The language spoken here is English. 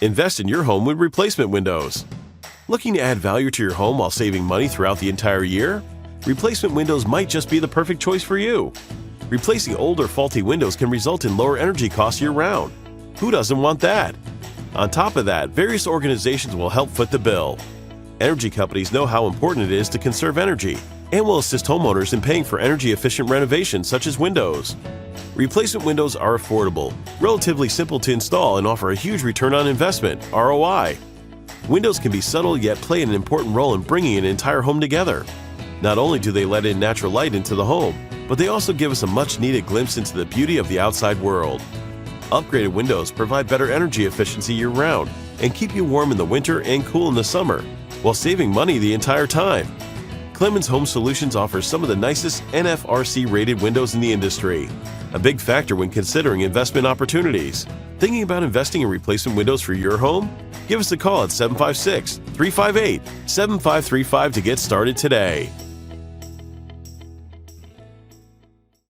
Invest in your home with replacement windows. Looking to add value to your home while saving money throughout the entire year? Replacement windows might just be the perfect choice for you. Replacing old or faulty windows can result in lower energy costs year-round. Who doesn't want that? On top of that, various organizations will help foot the bill. Energy companies know how important it is to conserve energy and will assist homeowners in paying for energy-efficient renovations such as windows. Replacement windows are affordable, relatively simple to install, and offer a huge return on investment (ROI). Windows can be subtle yet play an important role in bringing an entire home together. Not only do they let in natural light into the home, but they also give us a much-needed glimpse into the beauty of the outside world. Upgraded windows provide better energy efficiency year-round and keep you warm in the winter and cool in the summer, while saving money the entire time. Clemens Home Solutions offers some of the nicest NFRC-rated windows in the industry, a big factor when considering investment opportunities. Thinking about investing in replacement windows for your home? Give us a call at 756-358-7535 to get started today.